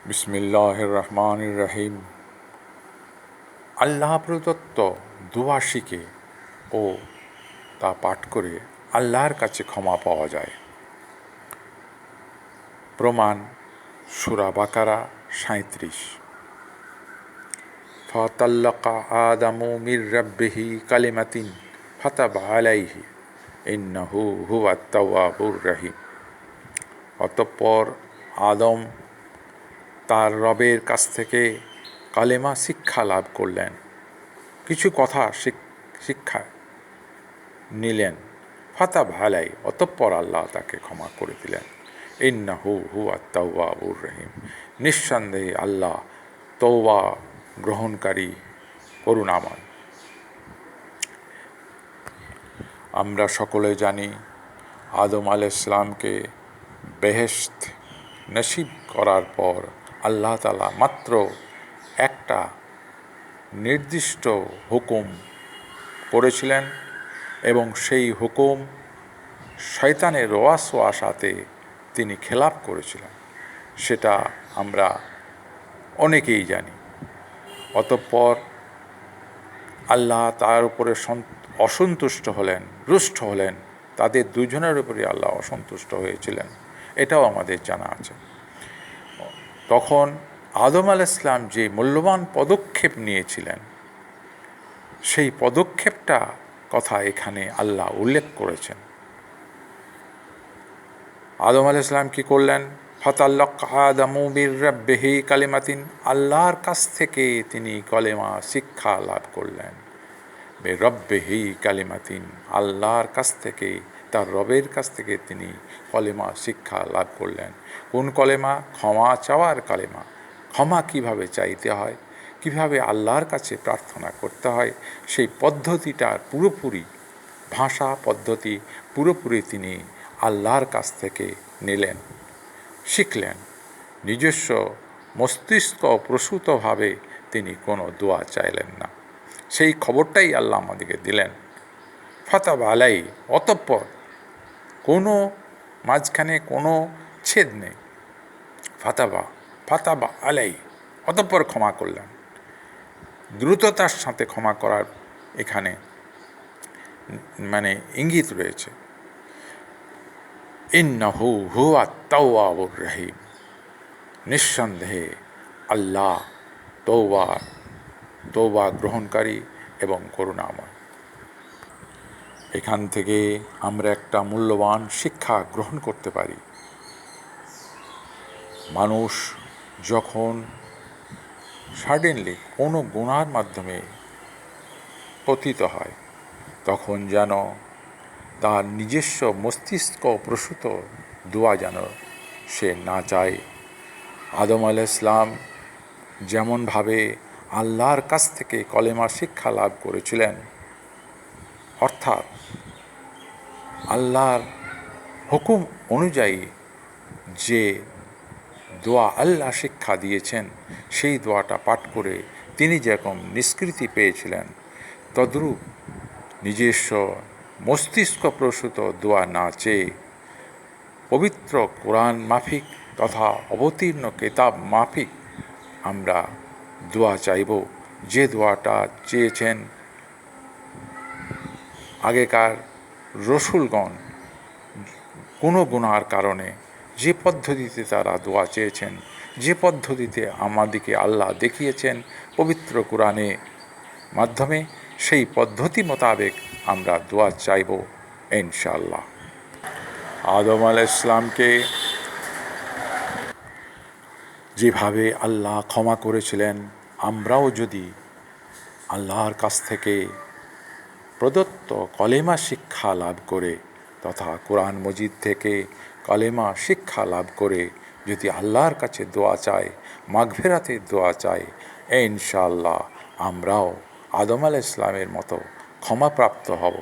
বিসমিল্লাহির রহমানির রহিম। আল্লাহ প্রদত্ত দোয়া শিখে ও তা পাঠ করে আল্লাহর কাছে ক্ষমা পাওয়া যায়। প্রমাণ সূরা বাকারা ৩৭। ফাতাল্লাকা আদামু মির রাব্বিহি কালিমাতিন ফাতাবা আলাইহি ইন্নাহু হুয়াত তাওয়াবুর রহিম। অতঃপর আদম তার রবের কাছ থেকে কালেমা শিক্ষা লাভ করলেন, কিছু কথা শিক্ষা নিলেন। ফাতাবা আলাই, অতঃপর আল্লাহ তাকে ক্ষমা করে দিলেন। ইন্নাহু হুয়াত তাওয়াবুর রহিম, নিঃসন্দেহে আল্লাহ তওবা গ্রহণকারী, করুণাময়। আমরা সকলে জানি আদম আলাইহিস সালামকে বেহেশত নসিব করার পর আল্লাহ তাআলা মাত্র একটা নির্দিষ্ট হুকুম করেছিলেন এবং সেই হুকুম শয়তানের ওয়াসওয়াসাতে তিনি খেলাপ করেছিলেন, সেটা আমরা অনেকেই জানি। অতঃপর আল্লাহ তার উপরে অসন্তুষ্ট হলেন, রুষ্ট হলেন। তাদের দুজনের উপরে আল্লাহ অসন্তুষ্ট হয়েছিলেন, এটাও আমাদের জানা আছে। তখন আদম আলাইহিস সালাম যে মূল্যবান পদক্ষেপ নিয়েছিলেন, সেই পদক্ষেপটা কথা এখানে আল্লাহ উল্লেখ করেছেন। আদম আলাইহিস সালাম কী করলেন? ফাতাল্লাকা আদামু মির রাব্বিহি কালিমাতিন, আল্লাহর কাছ থেকে তিনি কলেমা শিক্ষা লাভ করলেন। মির রাব্বিহি কালিমাতিন, আল্লাহর কাছ থেকে, তার রবের কাছ থেকে তিনি কলেমা শিক্ষা লাভ করলেন। কোন কলেমা? ক্ষমা চাওয়ার কলেমা। ক্ষমা কিভাবে চাইতে হয়, কিভাবে আল্লাহর কাছে প্রার্থনা করতে হয়, সেই পদ্ধতিটার পুরোপুরি ভাষা পদ্ধতি পুরোপুরি তিনি আল্লাহর কাছ থেকে নিলেন, শিখলেন। নিজস্ব মস্তিষ্ক প্রসূতভাবে তিনি কোনো দোয়া চাইলেন না, সেই খবরটাই আল্লাহ আমাদেরকে দিলেন। ফাতাবা আলাই, অতঃপর কোনো মাঝখানে কোনো ছেদ নেই। ফাতাবা আলাই, অতঃপর ক্ষমা করলেন। দ্রুততার সাথে ক্ষমা করার এখানে ইঙ্গিত রয়েছে। ইন্নাহু হুয়াত তাওয়াবুর রহিম, নিঃসন্দেহে আল্লাহ তওবা গ্রহণকারী এবং করুণাময়। এখান থেকে আমরা একটা মূল্যবান শিক্ষা গ্রহণ করতে পারি। মানুষ যখন সাডেনলি কোনো গুনার মাধ্যমে পতিত হয়, তখন যেন তার নিজস্ব মস্তিষ্ক প্রসূত দোয়া যেন সে না চায়। আদম আলাইহিস সালাম যেমনভাবে আল্লাহর কাছ থেকে কলেমা শিক্ষা লাভ করেছিলেন, অর্থাৎ আল্লাহর হুকুম অনুযায়ী যে দোয়া আল্লাহ শিক্ষা দিয়েছেন, সেই দোয়াটা পাঠ করে তিনি যেরকম নিষ্কৃতি পেয়েছিলেন, তদ্রূপ নিজস্ব মস্তিষ্ক প্রসূত দোয়া না চেয়ে পবিত্র কোরআন মাফিক তথা অবতীর্ণ কিতাব মাফিক আমরা দোয়া চাইব। যে দোয়াটা চেয়েছেন আগেকার রসুলগণ, কোনো গুনার কারণে যে পদ্ধতিতে তারা দোয়া চেয়েছেন, যে পদ্ধতিতে আমাদেরকে আল্লাহ দেখিয়েছেন পবিত্র কোরআনে মাধ্যমে, সেই পদ্ধতি মোতাবেক আমরা দোয়া চাইব ইনশাআল্লাহ। আদম আলাইহিস সালামকে যেভাবে আল্লাহ ক্ষমা করেছিলেন, আমরাও যদি আল্লাহর কাছ থেকে প্রদত্ত কলেমা শিক্ষা লাভ করে তথা কোরআন মজিদ থেকে কলেমা শিক্ষা লাভ করে যদি আল্লাহর কাছে দোয়া চাই, মাগফিরাতের দোয়া চাই, ইনশাআল্লাহ আমরাও আদম আলাইহিস সালামের মতো ক্ষমাপ্রাপ্ত হব।